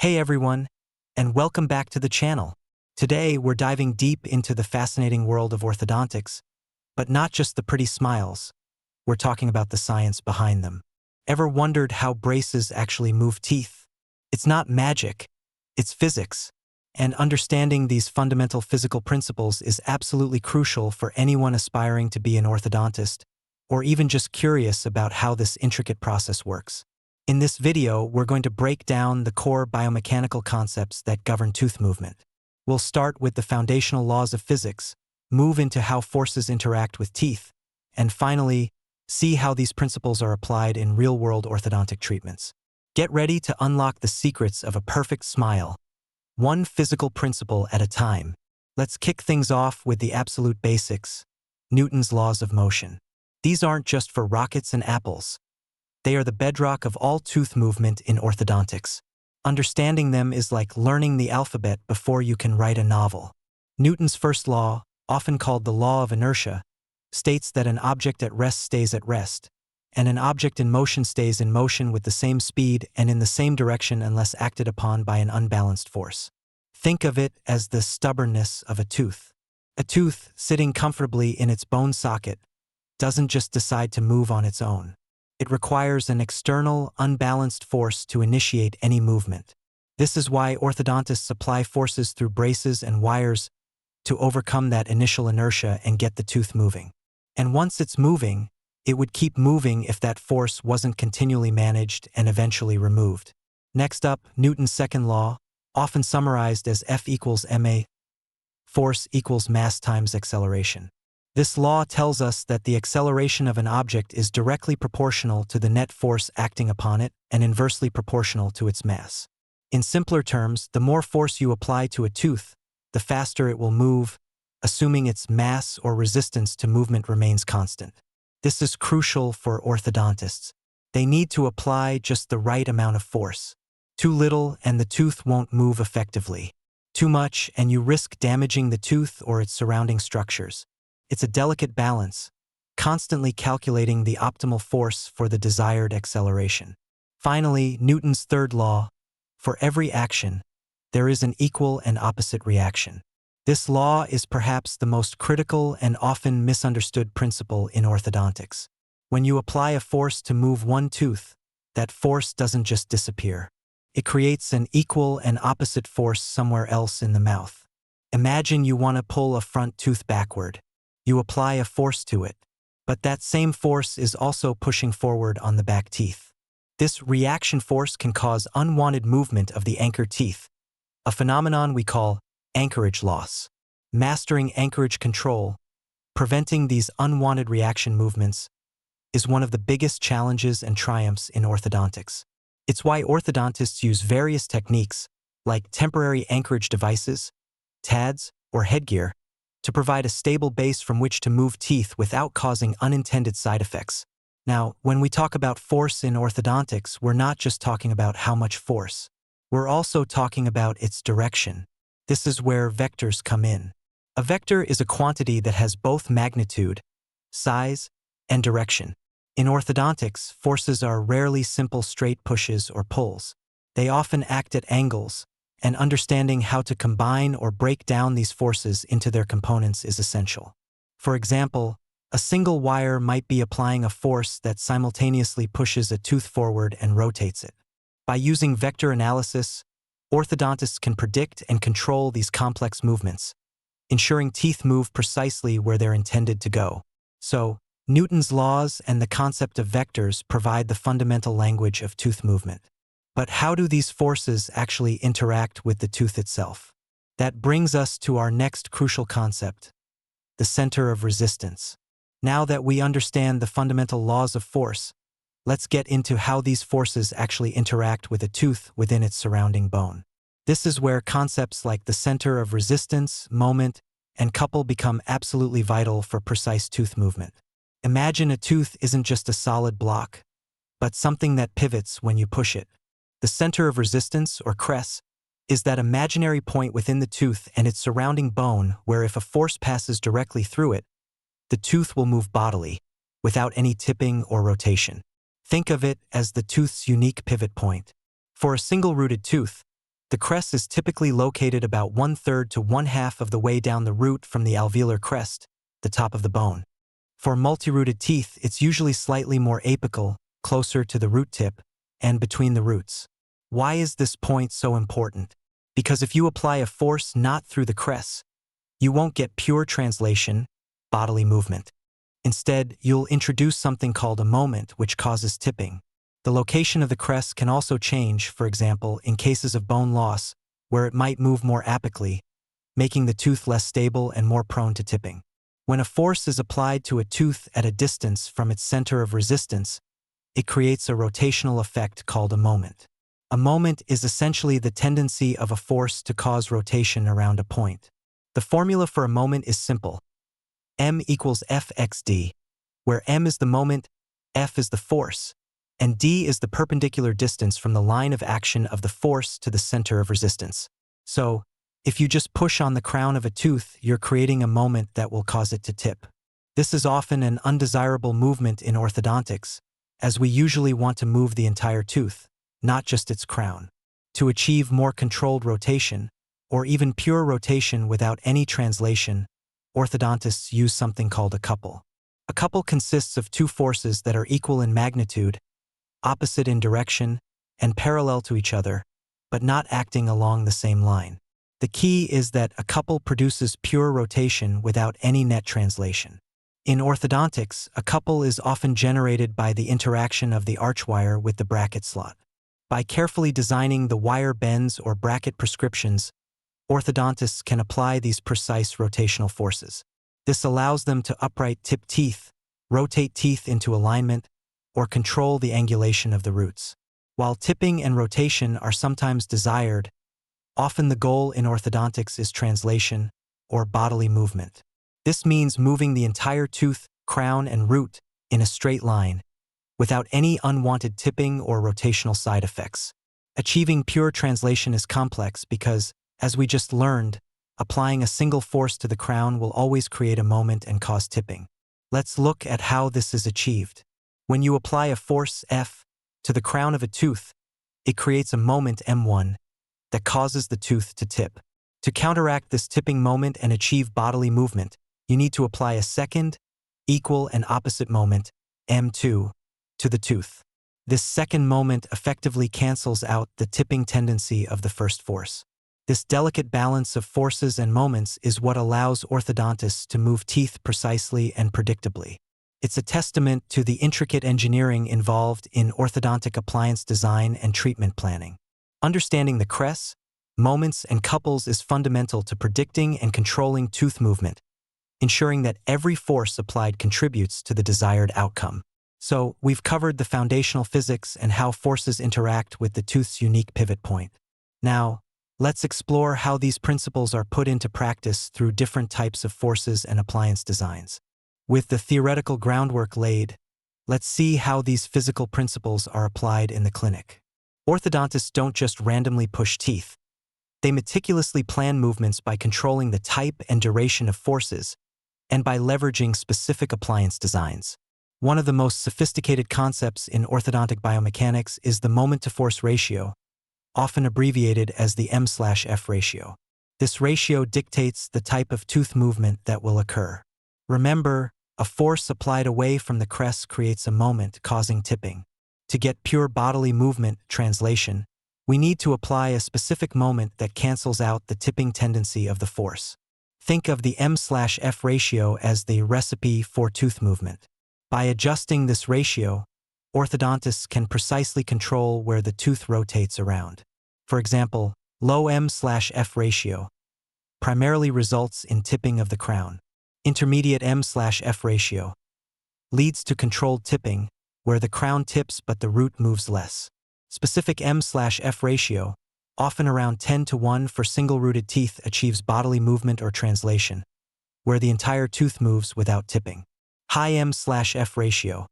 Hey everyone, and welcome back to the channel. Today we're diving deep into the fascinating world of orthodontics, but not just the pretty smiles. We're talking about the science behind them. Ever wondered how braces actually move teeth? It's not magic, it's physics. And understanding these fundamental physical principles is absolutely crucial for anyone aspiring to be an orthodontist, or even just curious about how this intricate process works. In this video, we're going to break down the core biomechanical concepts that govern tooth movement. We'll start with the foundational laws of physics, move into how forces interact with teeth, and finally, see how these principles are applied in real-world orthodontic treatments. Get ready to unlock the secrets of a perfect smile, one physical principle at a time. Let's kick things off with the absolute basics, Newton's laws of motion. These aren't just for rockets and apples. They are the bedrock of all tooth movement in orthodontics. Understanding them is like learning the alphabet before you can write a novel. Newton's first law, often called the law of inertia, states that an object at rest stays at rest, and an object in motion stays in motion with the same speed and in the same direction unless acted upon by an unbalanced force. Think of it as the stubbornness of a tooth. A tooth, sitting comfortably in its bone socket, doesn't just decide to move on its own. It requires an external, unbalanced force to initiate any movement. This is why orthodontists apply forces through braces and wires to overcome that initial inertia and get the tooth moving. And once it's moving, it would keep moving if that force wasn't continually managed and eventually removed. Next up, Newton's second law, often summarized as F equals ma, force equals mass times acceleration. This law tells us that the acceleration of an object is directly proportional to the net force acting upon it and inversely proportional to its mass. In simpler terms, the more force you apply to a tooth, the faster it will move, assuming its mass or resistance to movement remains constant. This is crucial for orthodontists. They need to apply just the right amount of force. Too little and the tooth won't move effectively. Too much and you risk damaging the tooth or its surrounding structures. It's a delicate balance, constantly calculating the optimal force for the desired acceleration. Finally, Newton's third law, for every action, there is an equal and opposite reaction. This law is perhaps the most critical and often misunderstood principle in orthodontics. When you apply a force to move one tooth, that force doesn't just disappear. It creates an equal and opposite force somewhere else in the mouth. Imagine you want to pull a front tooth backward. You apply a force to it, but that same force is also pushing forward on the back teeth. This reaction force can cause unwanted movement of the anchor teeth, a phenomenon we call anchorage loss. Mastering anchorage control, preventing these unwanted reaction movements, is one of the biggest challenges and triumphs in orthodontics. It's why orthodontists use various techniques, like temporary anchorage devices, TADs, or headgear, to provide a stable base from which to move teeth without causing unintended side effects. Now, when we talk about force in orthodontics, we're not just talking about how much force. We're also talking about its direction. This is where vectors come in. A vector is a quantity that has both magnitude, size, and direction. In orthodontics, forces are rarely simple straight pushes or pulls. They often act at angles, and understanding how to combine or break down these forces into their components is essential. For example, a single wire might be applying a force that simultaneously pushes a tooth forward and rotates it. By using vector analysis, orthodontists can predict and control these complex movements, ensuring teeth move precisely where they're intended to go. So, Newton's laws and the concept of vectors provide the fundamental language of tooth movement. But how do these forces actually interact with the tooth itself? That brings us to our next crucial concept, the center of resistance. Now that we understand the fundamental laws of force, let's get into how these forces actually interact with a tooth within its surrounding bone. This is where concepts like the center of resistance, moment, and couple become absolutely vital for precise tooth movement. Imagine a tooth isn't just a solid block, but something that pivots when you push it. The center of resistance, or crest, is that imaginary point within the tooth and its surrounding bone where if a force passes directly through it, the tooth will move bodily, without any tipping or rotation. Think of it as the tooth's unique pivot point. For a single-rooted tooth, The crest is typically located about 1/3 to 1/2 of the way down the root from the alveolar crest, the top of the bone. For multi-rooted teeth, it's usually slightly more apical, closer to the root tip, and between the roots. Why is this point so important? Because if you apply a force not through the crest, you won't get pure translation, bodily movement. Instead, you'll introduce something called a moment, which causes tipping. The location of the crest can also change, for example, in cases of bone loss, where it might move more apically, making the tooth less stable and more prone to tipping. When a force is applied to a tooth at a distance from its center of resistance, it creates a rotational effect called a moment. A moment is essentially the tendency of a force to cause rotation around a point. The formula for a moment is simple. M equals F x d, where M is the moment, F is the force, and d is the perpendicular distance from the line of action of the force to the center of resistance. So, if you just push on the crown of a tooth, you're creating a moment that will cause it to tip. This is often an undesirable movement in orthodontics, as we usually want to move the entire tooth, not just its crown. To achieve more controlled rotation, or even pure rotation without any translation, orthodontists use something called a couple. A couple consists of two forces that are equal in magnitude, opposite in direction, and parallel to each other, but not acting along the same line. The key is that a couple produces pure rotation without any net translation. In orthodontics, a couple is often generated by the interaction of the arch wire with the bracket slot. By carefully designing the wire bends or bracket prescriptions, orthodontists can apply these precise rotational forces. This allows them to upright tip teeth, rotate teeth into alignment, or control the angulation of the roots. While tipping and rotation are sometimes desired, often the goal in orthodontics is translation, or bodily movement. This means moving the entire tooth, crown, and root in a straight line, without any unwanted tipping or rotational side effects. Achieving pure translation is complex because, as we just learned, applying a single force to the crown will always create a moment and cause tipping. Let's look at how this is achieved. When you apply a force F to the crown of a tooth, it creates a moment M1 that causes the tooth to tip. To counteract this tipping moment and achieve bodily movement, you need to apply a second, equal and opposite moment, M2, to the tooth. This second moment effectively cancels out the tipping tendency of the first force. This delicate balance of forces and moments is what allows orthodontists to move teeth precisely and predictably. It's a testament to the intricate engineering involved in orthodontic appliance design and treatment planning. Understanding the crests, moments, and couples is fundamental to predicting and controlling tooth movement, ensuring that every force applied contributes to the desired outcome. So, we've covered the foundational physics and how forces interact with the tooth's unique pivot point. Now, let's explore how these principles are put into practice through different types of forces and appliance designs. With the theoretical groundwork laid, let's see how these physical principles are applied in the clinic. Orthodontists don't just randomly push teeth. They meticulously plan movements by controlling the type and duration of forces, and by leveraging specific appliance designs. One of the most sophisticated concepts in orthodontic biomechanics is the moment-to-force ratio, often abbreviated as the M/F ratio. This ratio dictates the type of tooth movement that will occur. Remember, a force applied away from the crest creates a moment, causing tipping. To get pure bodily movement translation, we need to apply a specific moment that cancels out the tipping tendency of the force. Think of the M/F ratio as the recipe for tooth movement. By adjusting this ratio, orthodontists can precisely control where the tooth rotates around. For example, low M/F ratio primarily results in tipping of the crown. Intermediate M/F ratio leads to controlled tipping, where the crown tips but the root moves less. Specific M/F ratio, often around 10:1 for single-rooted teeth, achieves bodily movement or translation, where the entire tooth moves without tipping. High M/F ratio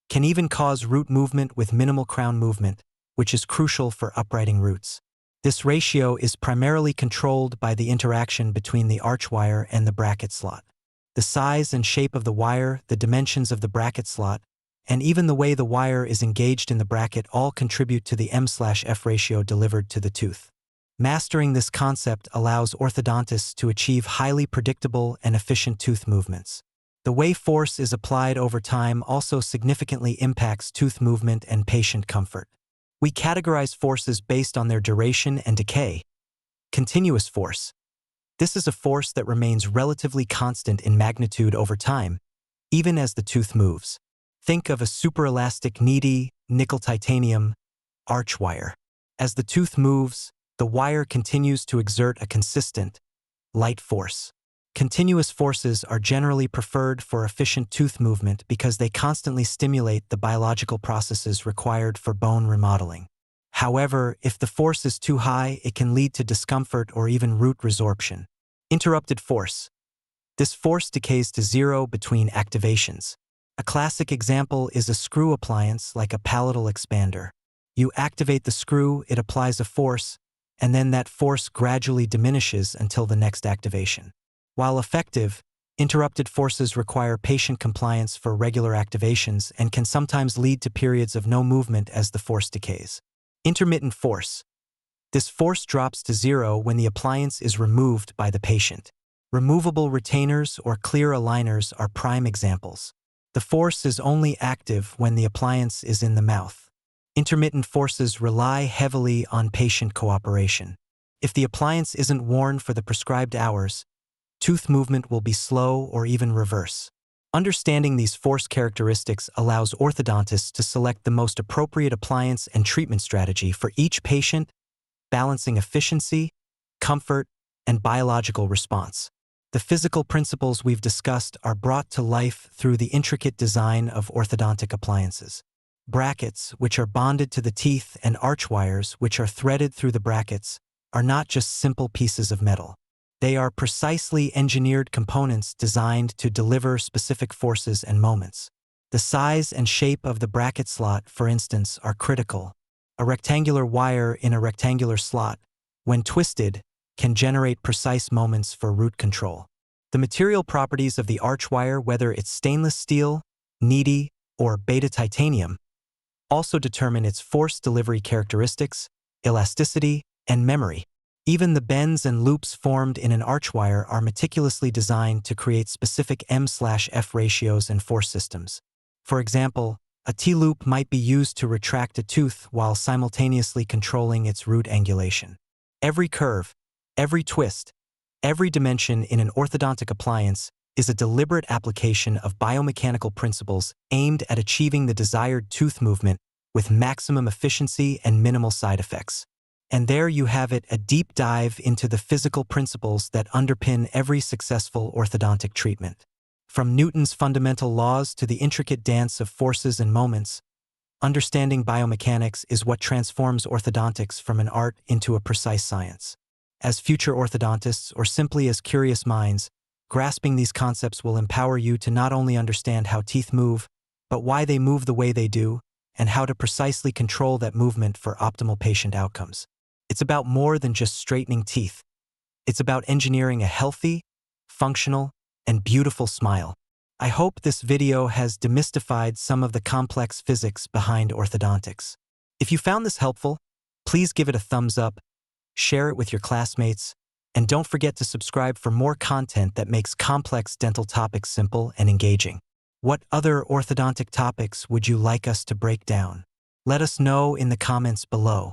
can even cause root movement with minimal crown movement, which is crucial for uprighting roots. This ratio is primarily controlled by the interaction between the arch wire and the bracket slot. The size and shape of the wire, the dimensions of the bracket slot, and even the way the wire is engaged in the bracket all contribute to the M/F ratio delivered to the tooth. Mastering this concept allows orthodontists to achieve highly predictable and efficient tooth movements. The way force is applied over time also significantly impacts tooth movement and patient comfort. We categorize forces based on their duration and decay. Continuous force. This is a force that remains relatively constant in magnitude over time, even as the tooth moves. Think of a superelastic needy nickel titanium arch wire. As the tooth moves, the wire continues to exert a consistent, light force. Continuous forces are generally preferred for efficient tooth movement because they constantly stimulate the biological processes required for bone remodeling. However, if the force is too high, it can lead to discomfort or even root resorption. Interrupted force. This force decays to zero between activations. A classic example is a screw appliance like a palatal expander. You activate the screw, it applies a force, and then that force gradually diminishes until the next activation. While effective, interrupted forces require patient compliance for regular activations and can sometimes lead to periods of no movement as the force decays. Intermittent force. This force drops to zero when the appliance is removed by the patient. Removable retainers or clear aligners are prime examples. The force is only active when the appliance is in the mouth. Intermittent forces rely heavily on patient cooperation. If the appliance isn't worn for the prescribed hours, tooth movement will be slow or even reverse. Understanding these force characteristics allows orthodontists to select the most appropriate appliance and treatment strategy for each patient, balancing efficiency, comfort, and biological response. The physical principles we've discussed are brought to life through the intricate design of orthodontic appliances. Brackets, which are bonded to the teeth, and arch wires, which are threaded through the brackets, are not just simple pieces of metal. They are precisely engineered components designed to deliver specific forces and moments. The size and shape of the bracket slot, for instance, are critical. A rectangular wire in a rectangular slot, when twisted, can generate precise moments for root control. The material properties of the arch wire, whether it's stainless steel, needy, or beta titanium, also determine its force delivery characteristics, elasticity, and memory. Even the bends and loops formed in an arch wire are meticulously designed to create specific M/F ratios and force systems. For example, a T-loop might be used to retract a tooth while simultaneously controlling its root angulation. Every curve, every twist, every dimension in an orthodontic appliance is a deliberate application of biomechanical principles aimed at achieving the desired tooth movement with maximum efficiency and minimal side effects. And there you have it, a deep dive into the physical principles that underpin every successful orthodontic treatment. From Newton's fundamental laws to the intricate dance of forces and moments, understanding biomechanics is what transforms orthodontics from an art into a precise science. As future orthodontists, or simply as curious minds, grasping these concepts will empower you to not only understand how teeth move, but why they move the way they do, and how to precisely control that movement for optimal patient outcomes. It's about more than just straightening teeth. It's about engineering a healthy, functional, and beautiful smile. I hope this video has demystified some of the complex physics behind orthodontics. If you found this helpful, please give it a thumbs up, share it with your classmates, and don't forget to subscribe for more content that makes complex dental topics simple and engaging. What other orthodontic topics would you like us to break down? Let us know in the comments below.